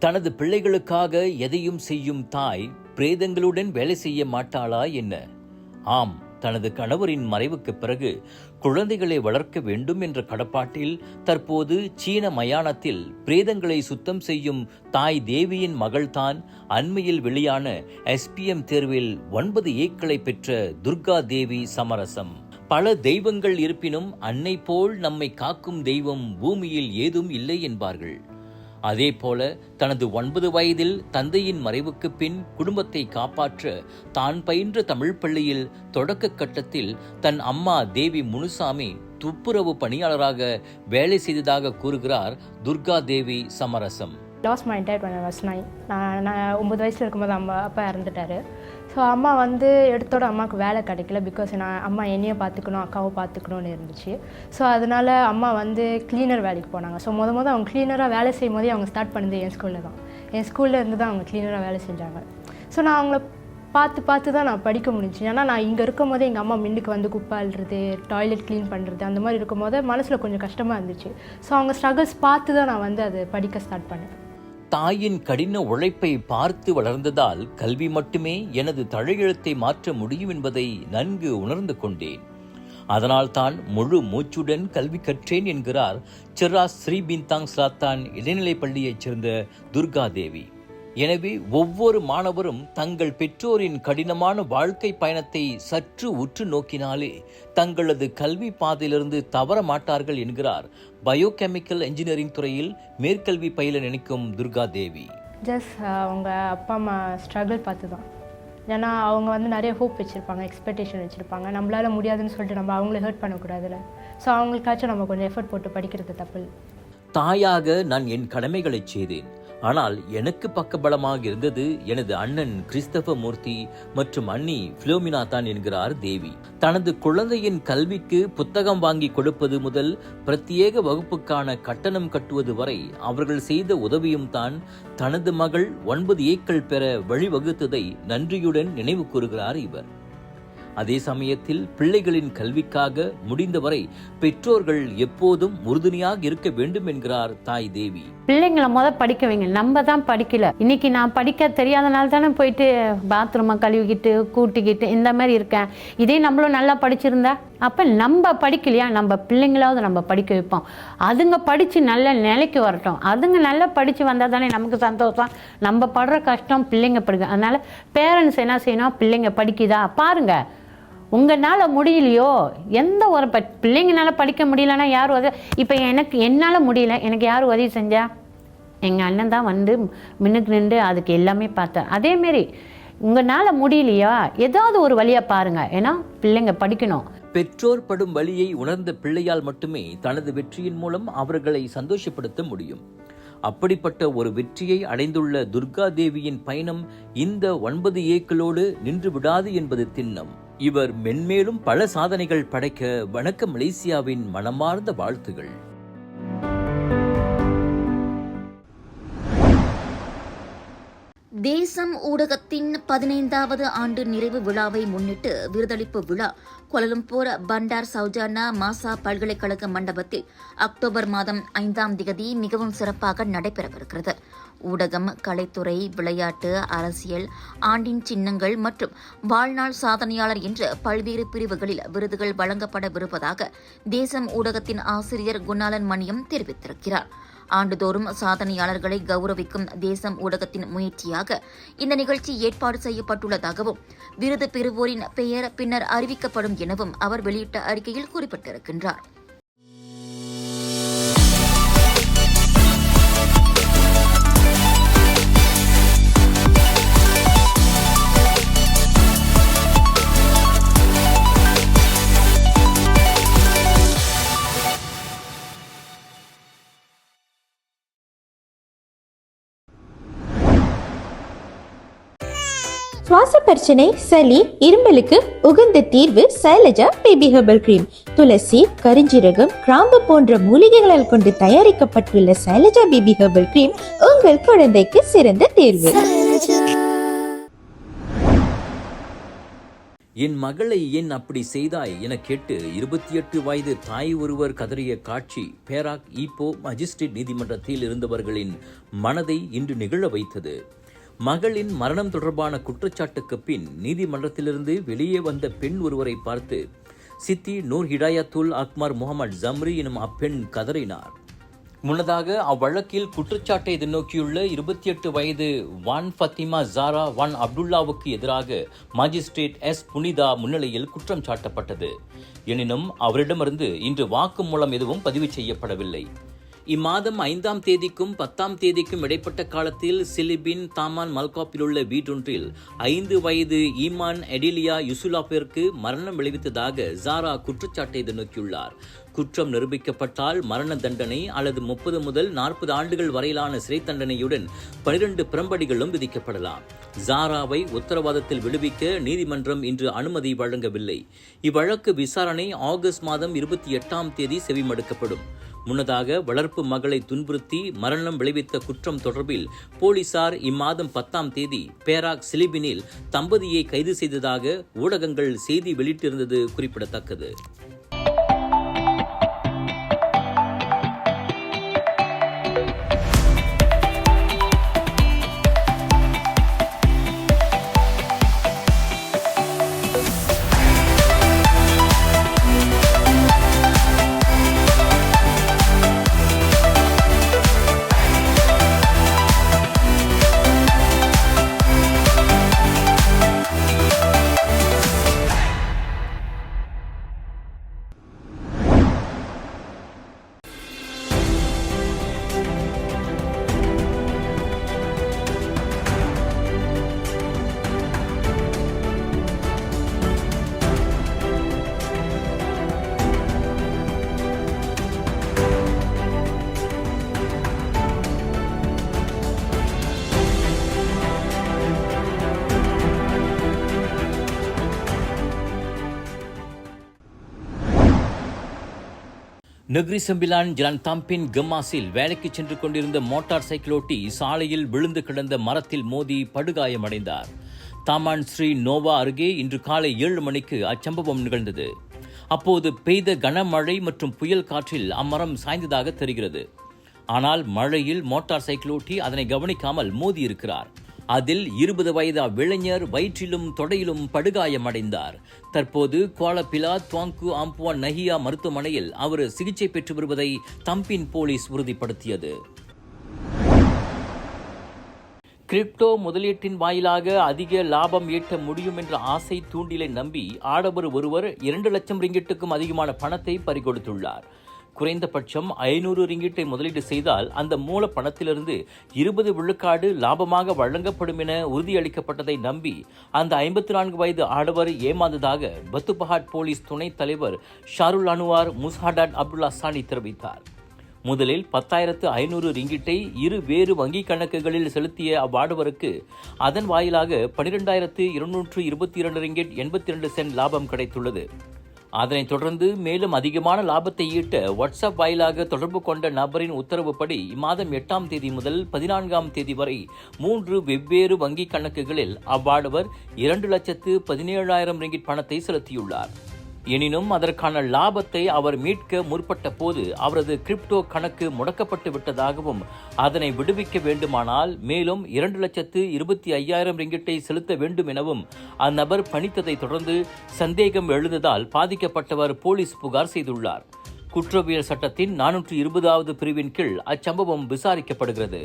தனது பிள்ளைகளுக்காக எதையும் செய்யும் தாய் பிரேதங்களுடன் வேலை செய்ய மாட்டாளா என்ன? ஆம், தனது கணவரின் மறைவுக்கு பிறகு குழந்தைகளை வளர்க்க வேண்டும் என்ற கடப்பாட்டில் தற்போது சீன மயானத்தில் பிரேதங்களை சுத்தம் செய்யும் தாய் தேவியின் மகள்தான் அண்மையில் வெளியான SPM தேர்வில் 9 ஏக்களை பெற்ற துர்கா தேவி சமரசம். பல தெய்வங்கள் இருப்பினும் அன்னை போல் நம்மை காக்கும் தெய்வம் பூமியில் ஏதும் இல்லை என்பார்கள். அதே போல தனது 9 வயதில் தந்தையின் மறைவுக்கு பின் குடும்பத்தை காப்பாற்ற தான் பயின்ற தமிழ் பள்ளியில் தொடக்க கட்டத்தில் தன் அம்மா தேவி முனுசாமி துப்புரவு பணியாளராக வேலை செய்ததாக கூறுகிறார் துர்கா தேவி சமரசம். Last my dad when I was 9. நான் 9 வயசில் இருக்கும்போது அப்பா இறந்துட்டார். ஸோ அம்மா எடுத்தோட அம்மாவுக்கு வேலை கிடைக்கல. பிகாஸ் அம்மா என்னையை பார்த்துக்கணும், அக்காவை பார்த்துக்கணும்னு இருந்துச்சு. ஸோ அதனால் அம்மா க்ளீனர் வேலைக்கு போனாங்க. ஸோ அவங்க க்ளீனராக வேலை செய்யும் போதே அவங்க ஸ்டார்ட் பண்ணது என் ஸ்கூலில் தான். என் ஸ்கூலில் இருந்து தான் அவங்க க்ளீனராக வேலை செஞ்சாங்க. ஸோ நான் அவங்கள பார்த்து தான் நான் படிக்க முடிஞ்சு. ஏன்னா நான் இங்கே இருக்கும் போதே எங்கள் அம்மா மின்னுக்கு குப்பை அள்ளுறது, டாய்லெட் க்ளீன் பண்ணுறது, அந்த மாதிரி இருக்கும் போது மனசில் கொஞ்சம் கஷ்டமாக இருந்துச்சு. ஸோ அவங்க ஸ்ட்ரகிள்ஸ் பார்த்து தான் நான் அது படிக்க ஸ்டார்ட் பண்ணேன். தாயின் கடின உழைப்பை பார்த்து வளர்ந்ததால் கல்வி மட்டுமே எனது தலையெழுத்தை மாற்ற முடியும் என்பதை நன்கு உணர்ந்து கொண்டேன். அதனால் தான் முழு மூச்சுடன் கல்வி கற்றேன் என்கிறார் செராஸ் ஸ்ரீ பின்தாங் ஸ்லாத்தான் இடைநிலைப் பள்ளியைச் சேர்ந்த துர்கா தேவி. எனவே ஒவ்வொரு மாணவரும் தங்கள் பெற்றோரின் கடினமான வாழ்க்கை பயணத்தை சற்று உற்று நோக்கினாலே தங்களது கல்வி பாதையிலிருந்து தவற மாட்டார்கள் என்கிறார் பயோகெமிக்கல் இன்ஜினியரிங் துறையில் மேற்கல்வி பயில நினைக்கும் துர்கா தேவி. ஜஸ்ட் அவங்க அப்பா அம்மா ஸ்ட்ரகிள் பார்த்து தான். ஏன்னா அவங்க நிறைய ஹோப் வச்சுருப்பாங்க, எக்ஸ்பெக்டேஷன் வச்சுருப்பாங்க. நம்மளால முடியாதுன்னு சொல்லிட்டு நம்ம அவங்கள ஹர்ட் பண்ணக்கூடாதுல்ல. ஸோ அவங்களுக்காச்சும் நம்ம கொஞ்சம் எஃபர்ட் போட்டு படிக்கிறது தப்பு. தாயாக நான் என் கடமைகளை செய்தேன். ஆனால் எனக்கு பக்கபலமாக இருந்தது எனது அண்ணன் கிறிஸ்தவ மூர்த்தி மற்றும் அண்ணி பிலோமினா தான் என்கிறார் தேவி. தனது குழந்தையின் கல்விக்கு புத்தகம் வாங்கி கொடுப்பது முதல் பிரத்யேக வகுப்புக்கான கட்டணம் கட்டுவது வரை அவர்கள் செய்த உதவியும் தான் தனது மகள் 9 ஏக்கள் பெற வழிவகுத்ததை நன்றியுடன் நினைவு கூறுகிறார் இவர். அதே சமயத்தில் பிள்ளைகளின் கல்விக்காக முடிந்தவரை பெற்றோர்கள் எப்போதும் உறுதுணையாக இருக்க வேண்டும் என்கிறார் தாய் தேவி. பிள்ளைங்களை படிக்க வைங்க. நம்ம தான் படிக்கல. இன்னைக்கு நான் படிக்க தெரியாதனால தானே போயிட்டு பாத்ரூமை கழுவிக்கிட்டு கூட்டிக்கிட்டு இந்த மாதிரி இருக்கேன். இதே நம்மளும் நல்லா படிச்சிருந்தா அப்ப நம்ம படிக்கலையா, நம்ம பிள்ளைங்களாவது நம்ம படிக்க வைப்போம். அதுங்க படிச்சு நல்ல நிலைக்கு வரட்டும். அதுங்க நல்லா படிச்சு வந்தா தானே நமக்கு சந்தோஷம். நம்ம படுற கஷ்டம் பிள்ளைங்க படிக்க. அதனால பேரண்ட்ஸ் என்ன செய்யணும், பிள்ளைங்க படிக்குதா பாருங்க. உங்களால் முடியலையோ, எந்த ஒரு பிள்ளைங்கனால படிக்க முடியலன்னா யார் உதவி? இப்போ என்னால் முடியல, எனக்கு யார் உதவி செஞ்சா? எங்கள் அண்ணன் தான் முன்னுக்கு நின்று அதுக்கு எல்லாமே பார்த்தேன். அதேமாரி உங்களால் முடியலையா, ஏதாவது ஒரு வழியாக பாருங்க. ஏன்னா பிள்ளைங்க படிக்கணும். பெற்றோர் படும் வழியை உணர்ந்த பிள்ளையால் மட்டுமே தனது வெற்றியின் மூலம் அவர்களை சந்தோஷப்படுத்த முடியும். அப்படிப்பட்ட ஒரு வெற்றியை அடைந்துள்ள துர்கா தேவியின் பயணம் இந்த 9 ஏக்களோடு நின்று விடாது என்பது திண்ணம். இவர் மென்மேலும் பல சாதனைகள் படைக்க வணக்கம் மலேசியாவின் மனமார்ந்த வாழ்த்துகள். தேசம் ஊடகத்தின் 15வது ஆண்டு நிறைவு விழாவை முன்னிட்டு விருதளிப்பு விழா கோலாலம்பூர் பண்டார் சௌஜானா மாசா பல்கலைக்கழக மண்டபத்தில் அக்டோபர் மாதம் 5ஆம் தேதி மிகவும் சிறப்பாக நடைபெறவிருக்கிறது. ஊடகம், கலைத்துறை, விளையாட்டு, அரசியல், ஆண்டின் சின்னங்கள் மற்றும் வாழ்நாள் சாதனையாளர் என்ற பல்வேறு பிரிவுகளில் விருதுகள் வழங்கப்படவிருப்பதாக தேசம் ஊடகத்தின் ஆசிரியர் குணாலன் மணியம் தெரிவித்திருக்கிறார். ஆண்டுதோறும் சாதனையாளர்களை கௌரவிக்கும் தேசம் ஊடகத்தின் முயற்சியாக இந்த நிகழ்ச்சி ஏற்பாடு செய்யப்பட்டுள்ளதாகவும் விருது பெறுவோரின் பெயர் பின்னர் அறிவிக்கப்படும் எனவும் அவர் வெளியிட்ட அறிக்கையில் குறிப்பிட்டிருக்கின்றார். சுவாச பிரச்சனை, சளி, இருமலுக்கு உகந்த தீர்வு சைலஜா பேபி ஹெர்பல் கிரீம். துளசி, கரிஞ்சீரகம், கிராம்பு போன்ற மூலிகைகளால் கொண்டு தயாரிக்கப்பட்டுள்ள சைலஜா பேபி ஹெர்பல் கிரீம் உங்கள் குழந்தைக்கு சிறந்த தேர்வு. என் மகளை ஏன் அப்படி செய்தாய் என கேட்டு 28 வயது தாய் ஒருவர் கதறிய காட்சி பேராக் ஈப்போ மஜிஸ்ட்ரேட் நீதிமன்றத்தில் இருந்தவர்களின் மனதை இன்று நிகழ வைத்தது. மகளின் மரணம் தொடர்பான குற்றச்சாட்டுக்கு பின் நீதிமன்றத்திலிருந்து வெளியே வந்த பெண் ஒருவரை பார்த்து சித்தி நூர் ஹிடாயத்துல் அக்மர் முகமது ஜம்ரி எனும் அப்பெண் கதறினார். முன்னதாக அவ்வழக்கில் குற்றச்சாட்டை எதிர்நோக்கியுள்ள 28 வயது வான் ஃபத்திமா ஜாரா வான் அப்துல்லாவுக்கு எதிராக மாஜிஸ்ட்ரேட் எஸ் புனிதா முன்னிலையில் குற்றம் சாட்டப்பட்டது. எனினும் அவரிடமிருந்து இன்று வாக்குமூலம் எதுவும் பதிவு செய்யப்படவில்லை. இம்மாதம் 5ஆம் தேதிக்கும் 10ஆம் தேதிக்கும் இடைப்பட்ட காலத்தில் சிலிபின் தாமான் மல்காப்பில் உள்ள வீட்டொன்றில் 5 வயது ஈமான் எடிலியா யுசுலாப்பிற்கு மரணம் விளைவித்ததாக ஜாரா குற்றச்சாட்டை எதிர்நோக்கியுள்ளார். குற்றம் நிரூபிக்கப்பட்டால் மரண தண்டனை அல்லது 30 முதல் 40 ஆண்டுகள் வரையிலான சிறை தண்டனையுடன் 12 பிரம்படிகளும் விதிக்கப்படலாம். ஜாராவை உத்தரவாதத்தில் விடுவிக்க நீதிமன்றம் இன்று அனுமதி வழங்கவில்லை. இவ்வழக்கு விசாரணை ஆகஸ்ட் மாதம் 28ஆம் தேதி செவிமடுக்கப்படும். முன்னதாக வளர்ப்பு மகளை துன்புறுத்தி மரணம் விளைவித்த குற்றம் தொடர்பில் போலீசார் இம்மாதம் 10ஆம் தேதி பேராக் சிலிபினில் தம்பதியை கைது செய்ததாக ஊடகங்கள் செய்தி வெளியிட்டிருந்தது குறிப்பிடத்தக்கது. நெக்ரி செம்பிலான் ஜலான் தாம்பின் கம்மாஸில் வேலைக்கு சென்று கொண்டிருந்த மோட்டார் சைக்கிளோட்டி சாலையில் விழுந்து கிடந்த மரத்தில் மோதி படுகாயமடைந்தார். தாமான் ஸ்ரீ நோவா அருகே இன்று காலை 7 மணிக்கு அச்சம்பவம் நிகழ்ந்தது. அப்போது பெய்த கனமழை மற்றும் புயல் காற்றில் அம்மரம் சாய்ந்ததாக தெரிகிறது. ஆனால் மழையில் மோட்டார் சைக்கிளோட்டி அதனை கவனிக்காமல் மோதியிருக்கிறார். அதில் 20 வயது அவ்விளைஞர் வயிற்றிலும் தொடையிலும் படுகாயமடைந்தார். தற்போது குவாலபிலா துவாங்கு ஆம்புவா நஹியா மருத்துவமனையில் அவர் சிகிச்சை பெற்று வருவதை தம்பின் போலீஸ் உறுதிப்படுத்தியது. கிரிப்டோ முதலீட்டின் வாயிலாக அதிக லாபம் ஈட்ட முடியும் என்ற ஆசை தூண்டிலை நம்பி ஆடவர் ஒருவர் 2 லட்சம் ரிங்கிட்டுக்கும் அதிகமான பணத்தை பறிகொடுத்துள்ளார். குறைந்தபட்சம் 500 ரிங்கிட்டை முதலீடு செய்தால் அந்த மூல பணத்திலிருந்து 20 விழுக்காடு லாபமாக வழங்கப்படும் என உறுதியளிக்கப்பட்டதை நம்பி அந்த 54 வயது ஆடவர் ஏமாந்ததாக பத்துபஹாட் போலீஸ் துணைத் தலைவர் ஷாருல் அனுவார் முஸ்ஹடாட் அப்துல்லா சானி தெரிவித்தார். முதலில் 10,500 ரிங்கிட்டை 2 வேறு வங்கிக் கணக்குகளில் செலுத்திய அவ்வாடவருக்கு அதன் வாயிலாக 12,222 ரிங்கிட் 82 சென்ட் லாபம் கிடைத்துள்ளது. அதனைத் தொடர்ந்து மேலும் அதிகமான லாபத்தை ஈட்ட வாட்ஸ்அப் வாயிலாக தொடர்பு கொண்ட நபரின் உத்தரவுப்படி இம்மாதம் 8ஆம் தேதி முதல் 14ஆம் தேதி வரை 3 வெவ்வேறு வங்கிக் கணக்குகளில் அவ்வாடவர் 2,17,000 ரிங்கிட் பணத்தை செலுத்தியுள்ளார். எனினும் அதற்கான லாபத்தை அவர் மீட்க முற்பட்ட போது அவரது கிரிப்டோ கணக்கு முடக்கப்பட்டு விட்டதாகவும் அதனை விடுவிக்க வேண்டுமானால் மேலும் 2,25,000 ரிங்கிட்டை செலுத்த வேண்டும் எனவும் அந்நபர் பணித்ததை தொடர்ந்து சந்தேகம் எழுந்ததால் பாதிக்கப்பட்டவர் போலீஸ் புகார் செய்துள்ளார். குற்றவியல் சட்டத்தின் 420வது பிரிவின் கீழ் அச்சம்பவம் விசாரிக்கப்படுகிறது.